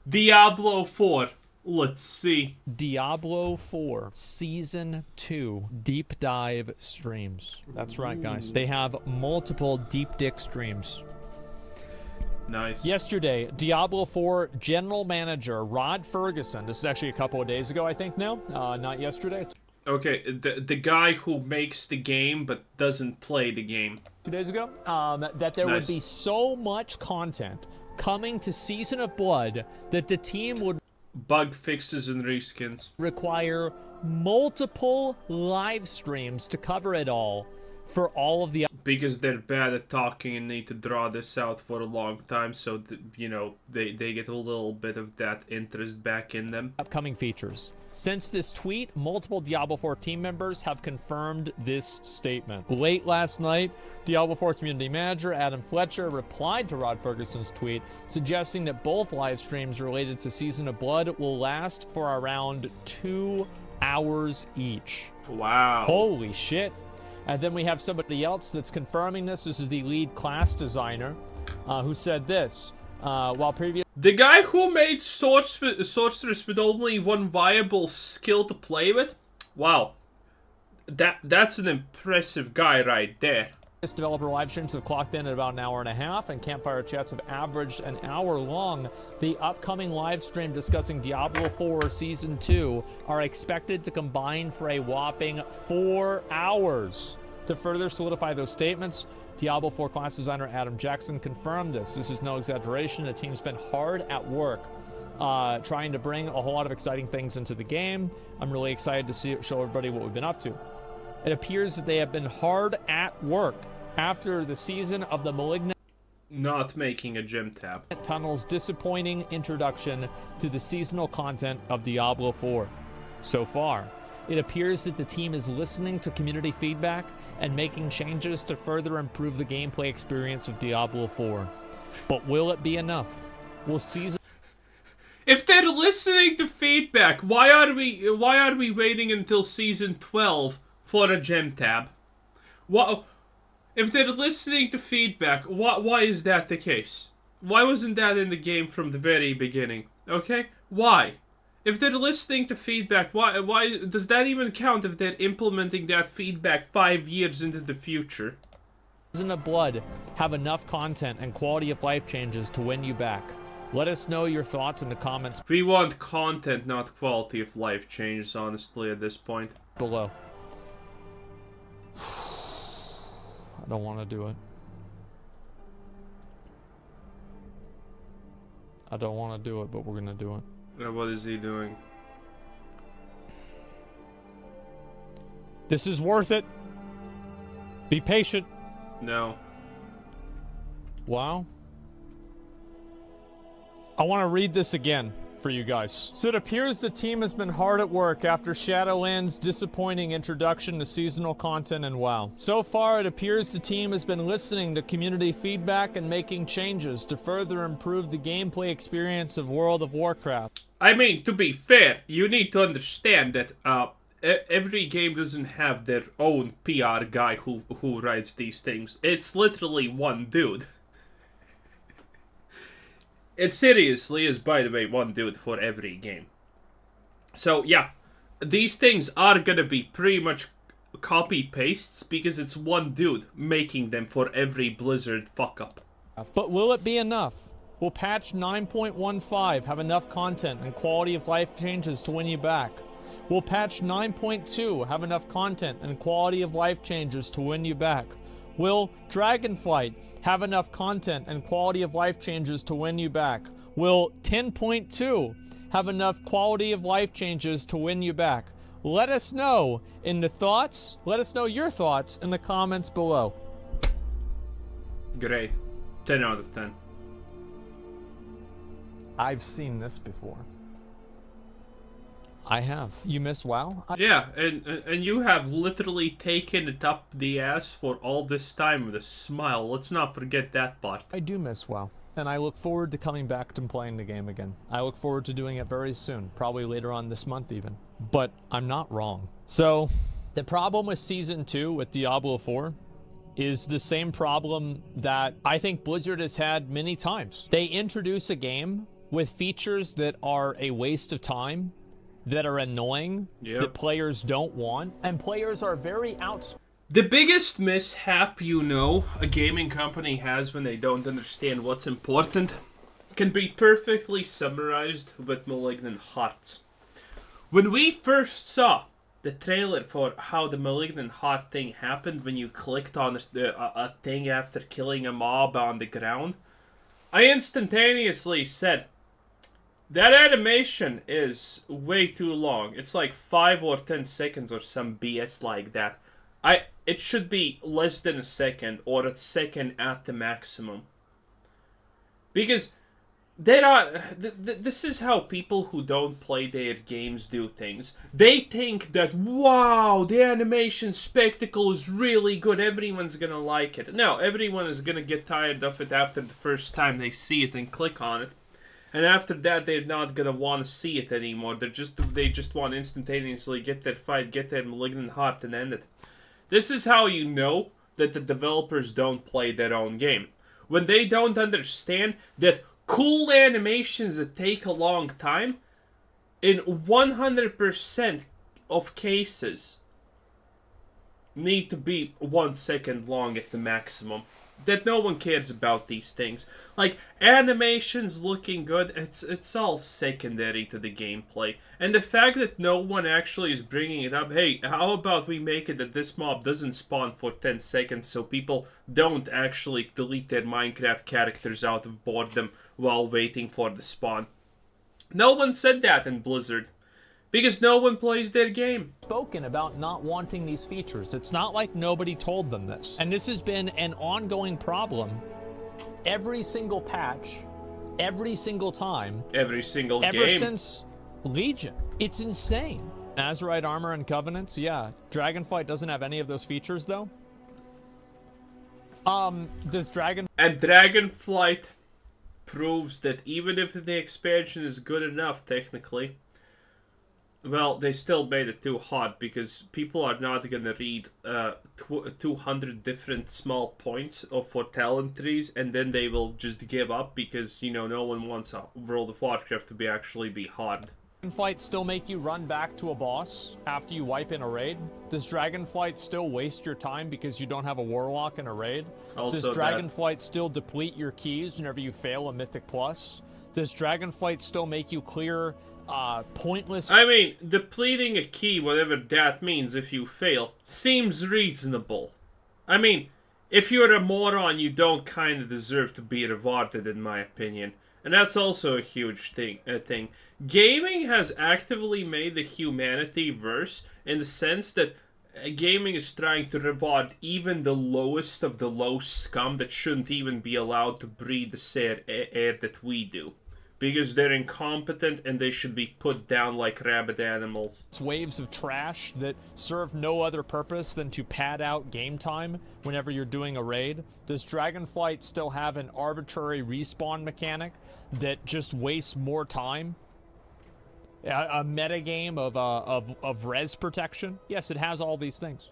Diablo 4. Let's see. Diablo 4 Season 2 Deep Dive streams. That's right, guys. They have multiple deep dick streams. Nice. Yesterday, Diablo 4 General Manager Rod Ferguson, this is actually a couple of days ago, I think now, not yesterday. Okay, the guy who makes the game but doesn't play the game. 2 days ago, that there would be so much content coming to Season of Blood that the team would bug fixes and reskins require multiple live streams to cover it all for all of the because they're bad at talking and need to draw this out for a long time, so you know, they get a little bit of that interest back in them. Upcoming features. Since this tweet, multiple Diablo 4 team members have confirmed this statement. Late last night, Diablo 4 community manager Adam Fletcher replied to Rod Ferguson's tweet, suggesting that both live streams related to Season of Blood will last for around 2 hours each. Wow. Holy shit. And then we have somebody else that's confirming this. This is the lead class designer who said this. While previous... The guy who made sorceress with only one viable skill to play with? Wow. That's an impressive guy right there. This developer live streams have clocked in at about an hour and a half, and campfire chats have averaged an hour long. The upcoming live stream discussing Diablo 4 Season 2 are expected to combine for a whopping 4 hours. To further solidify those statements, Diablo 4 class designer Adam Jackson confirmed this. This is no exaggeration. The team's been hard at work trying to bring a whole lot of exciting things into the game. I'm really excited to show everybody what we've been up to. It appears that they have been hard at work after the season of the Malignant not making a gem tab. Tunnel's disappointing introduction to the seasonal content of Diablo 4. So far, it appears that the team is listening to community feedback and making changes to further improve the gameplay experience of Diablo 4. But will it be enough? Will season... If they're listening to feedback, why are we waiting until Season 12 for a gem tab? What? If they're listening to feedback, why is that the case? Why wasn't that in the game from the very beginning? Okay? Why? If they're listening to feedback, why does that even count if they're implementing that feedback 5 years into the future? Season of Blood have enough content and quality of life changes to win you back? Let us know your thoughts in the comments We want content, not quality of life changes, honestly, at this point. below. I don't want to do it. I don't want to do it, but we're going to do it. What is he doing? This is worth it. Be patient. No. Wow. I want to read this again for you guys. So it appears the team has been hard at work after Shadowlands' disappointing introduction to seasonal content in WoW. So far, it appears the team has been listening to community feedback and making changes to further improve the gameplay experience of World of Warcraft. I mean, to be fair, you need to understand that every game doesn't have their own PR guy who writes these things. It's literally one dude. It seriously is, by the way, one dude for every game. So, yeah, these things are gonna be pretty much copy-pastes because it's one dude making them for every Blizzard fuck-up. But will it be enough? Will patch 9.15 have enough content and quality of life changes to win you back? Will patch 9.2 have enough content and quality of life changes to win you back? Will Dragonflight have enough content and quality of life changes to win you back? Will 10.2 have enough quality of life changes to win you back? Let us know in the thoughts. Let us know your thoughts in the comments below. Great. 10 out of 10. I've seen this before. I have. You miss WoW? Yeah, and you have literally taken it up the ass for all this time with a smile. Let's not forget that part. I do miss WoW, and I look forward to coming back to playing the game again. I look forward to doing it very soon, probably later on this month even. But I'm not wrong. So, the problem with Season 2 with Diablo 4 is the same problem that I think Blizzard has had many times. They introduce a game with features that are a waste of time, that are annoying, that players don't want, and players are very outspoken. The biggest mishap, a gaming company has when they don't understand what's important can be perfectly summarized with Malignant Hearts. When we first saw the trailer for how the Malignant Heart thing happened when you clicked on a thing after killing a mob on the ground, I instantaneously said, that animation is way too long. It's like 5 or 10 seconds or some BS like that. It should be less than a second or a second at the maximum. Because this is how people who don't play their games do things. They think that, wow, the animation spectacle is really good, everyone's gonna like it. No, everyone is gonna get tired of it after the first time they see it and click on it. And after that, they're not gonna want to see it anymore. They just want to instantaneously get their fight, get their Malignant Heart, and end it. This is how you know that the developers don't play their own game. When they don't understand that cool animations that take a long time, in 100% of cases, need to be 1 second long at the maximum. That no one cares about these things. Like, animations looking good, it's all secondary to the gameplay. And the fact that no one actually is bringing it up, hey, how about we make it that this mob doesn't spawn for 10 seconds so people don't actually delete their Minecraft characters out of boredom while waiting for the spawn. No one said that in Blizzard. Because no one plays their game. Spoken about not wanting these features. It's not like nobody told them this. And this has been an ongoing problem every single patch, every single time. Every single game. Ever since Legion. It's insane. Azerite armor and covenants, yeah. Dragonflight doesn't have any of those features, though. Does Dragon... And Dragonflight proves that even if the expansion is good enough, technically... Well, they still made it too hard because people are not going to read 200 different small points for talent trees and then they will just give up because, no one wants World of Warcraft to actually be hard. Dragonflight still make you run back to a boss after you wipe in a raid? Does Dragonflight still waste your time because you don't have a Warlock in a raid? Also Does Dragonflight still deplete your keys whenever you fail a Mythic Plus? Does Dragonflight still make you clear... pointless... I mean, depleting a key, whatever that means if you fail, seems reasonable. I mean, if you're a moron, you don't kind of deserve to be rewarded, in my opinion. And that's also a huge thing. Gaming has actively made the humanity worse in the sense that gaming is trying to reward even the lowest of the low scum that shouldn't even be allowed to breathe the air that we do. Because they're incompetent and they should be put down like rabid animals. Waves of trash that serve no other purpose than to pad out game time whenever you're doing a raid. Does Dragonflight still have an arbitrary respawn mechanic that just wastes more time? A metagame of res protection? Yes, it has all these things.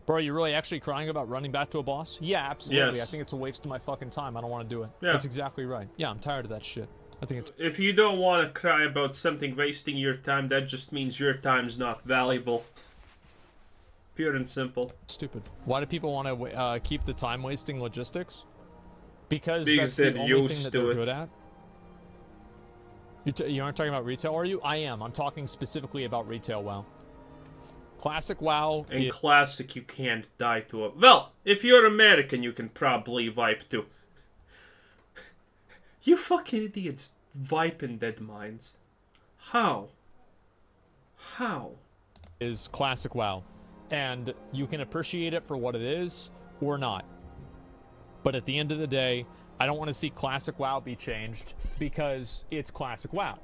Bro, are you really actually crying about running back to a boss? Yeah, absolutely. Yes. I think it's a waste of my fucking time. I don't want to do it. Yeah. That's exactly right. Yeah, I'm tired of that shit. I think it's... If you don't want to cry about something wasting your time, that just means your time's not valuable. Pure and simple. Stupid. Why do people want to keep the time-wasting logistics? Because that's they're the only thing used that to they're it. good at? You aren't talking about retail, are you? I am. I'm talking specifically about retail WoW. Classic WoW... In Classic, you can't die to a... Well, if you're American, you can probably wipe too. You fucking idiots viping dead mines. How? How? Is Classic WoW. And you can appreciate it for what it is, or not. But at the end of the day, I don't want to see Classic WoW be changed, because it's Classic WoW.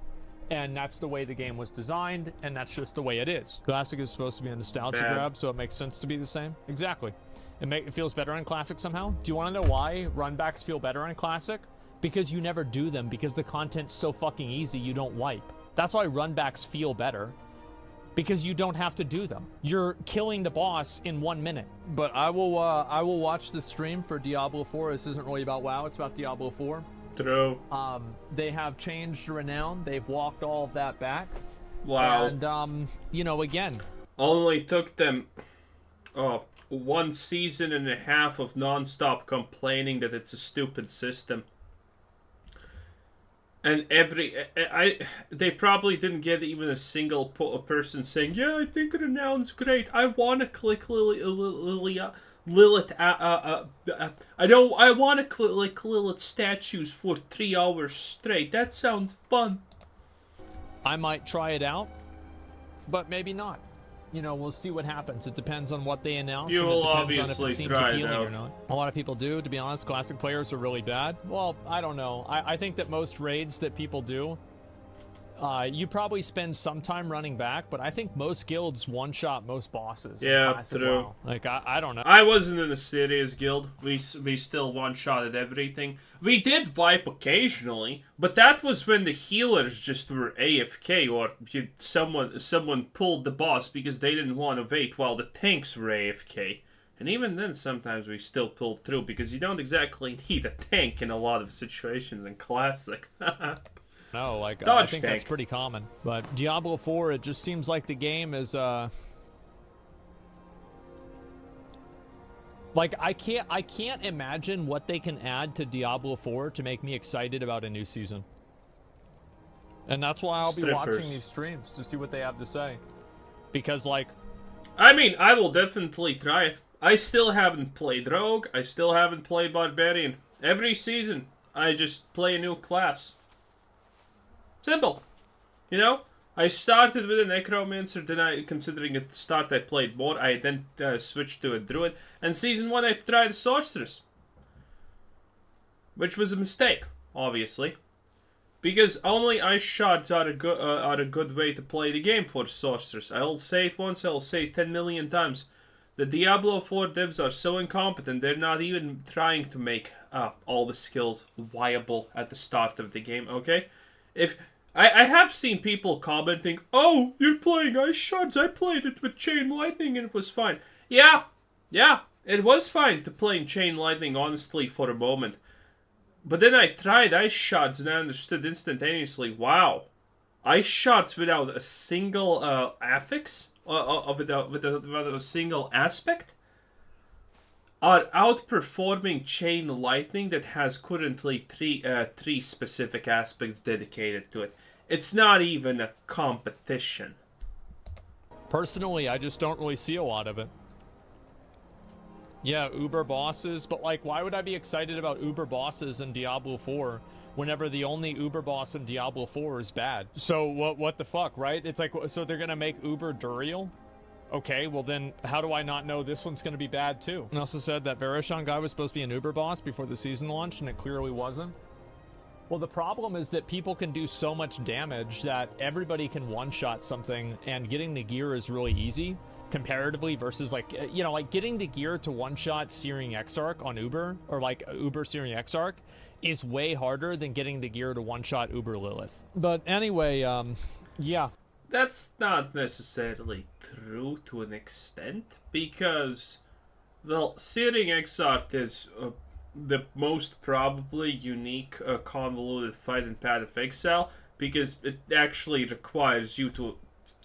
And that's the way the game was designed, and that's just the way it is. Classic is supposed to be a nostalgia grab, so it makes sense to be the same. Exactly. It feels better on Classic somehow. Do you want to know why runbacks feel better on Classic? Because you never do them, because the content's so fucking easy you don't wipe. That's why runbacks feel better. Because you don't have to do them. You're killing the boss in 1 minute. But I will watch the stream for Diablo 4. This isn't really about WoW, it's about Diablo 4. True. They have changed renown. They've walked all of that back. Wow. And, you know, again... Only took them 1 season and a half of non-stop complaining that it's a stupid system. And they probably didn't get even a single person saying, yeah, I think renown's great. I want to click Lilith. I want to click Lilith statues for 3 hours straight. That sounds fun. I might try it out, but maybe not. You know, we'll see what happens. It depends on what they announce. You and will it depends obviously on if it seems try it appealing out. or not. A lot of people do. To be honest, classic players are really bad. Well, I don't know. I think that most raids that people do, you probably spend some time running back, but I think most guilds one-shot most bosses. Yeah, true. WoW. Like, I don't know. I wasn't in a serious guild. We still one-shotted everything. We did wipe occasionally, but that was when the healers just were AFK, or someone pulled the boss because they didn't want to wait while the tanks were AFK. And even then, sometimes we still pulled through, because you don't exactly need a tank in a lot of situations in Classic. No, like, Dodge I think tank. that's pretty common. But Diablo 4, it just seems like the game is, like, I can't imagine what they can add to Diablo 4 to make me excited about a new season. And that's why I'll be watching these streams to see what they have to say. Because, like... I mean, I will definitely try it. I still haven't played Rogue. I still haven't played Barbarian. Every season, I just play a new class. Simple. You know? I started with a Necromancer, then considering at the start I played more, I then switched to a Druid, and Season 1 I tried a Sorceress. Which was a mistake, obviously. Because only ice shards are a good way to play the game for Sorceress. I'll say it once, I'll say it 10 million times. The Diablo 4 devs are so incompetent, they're not even trying to make all the skills viable at the start of the game, okay? I have seen people commenting, oh, you're playing Ice Shards, I played it with Chain Lightning and it was fine. Yeah, it was fine to play Chain Lightning, honestly, for a moment. But then I tried Ice Shards and I understood instantaneously, wow. Ice Shards without a single affix, without a single aspect, are outperforming Chain Lightning that has currently three specific aspects dedicated to it. It's not even a competition. Personally, I just don't really see a lot of it. Yeah, Uber bosses, but like, why would I be excited about Uber bosses in Diablo 4 whenever the only Uber boss in Diablo 4 is bad? So what the fuck, right? It's like, so they're gonna make Uber Duriel? Okay, well then, how do I not know this one's going to be bad too? And also said that Varishon guy was supposed to be an Uber boss before the season launched, and it clearly wasn't. Well, the problem is that people can do so much damage that everybody can one-shot something, and getting the gear is really easy, comparatively, versus like, you know, like getting the gear to one-shot Searing Exarch on Uber, or like Uber Searing Exarch, is way harder than getting the gear to one-shot Uber Lilith. But anyway, yeah. That's not necessarily true to an extent, because, well, Searing Exarch is the most probably unique convoluted fight in Path of Exile, because it actually requires you to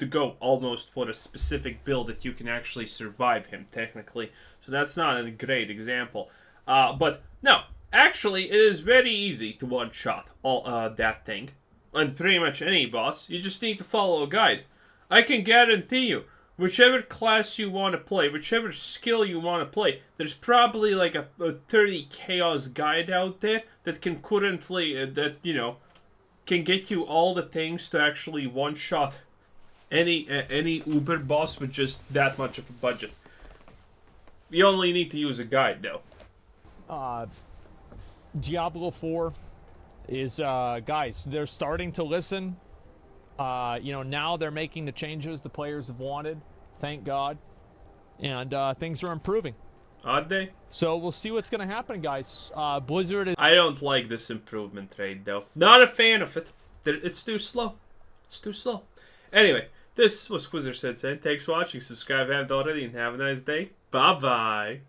go almost for a specific build that you can actually survive him, technically. So that's not a great example. But, no, actually, it is very easy to one-shot that thing. And pretty much any boss, you just need to follow a guide. I can guarantee you, whichever class you want to play, whichever skill you want to play, there's probably like a 30 chaos guide out there that can currently, can get you all the things to actually one-shot any Uber boss with just that much of a budget. You only need to use a guide, though. Diablo 4... is guys, they're starting to listen. Now they're making the changes the players have wanted, thank God, and things are improving. Are they? So we'll see what's gonna happen, guys. Blizzard is... I don't like this improvement rate, though. Not a fan of it. It's too slow. It's too slow. Anyway, this was Quizzer Said. Thanks for watching. Subscribe if you haven't already, and have a nice day. Bye bye.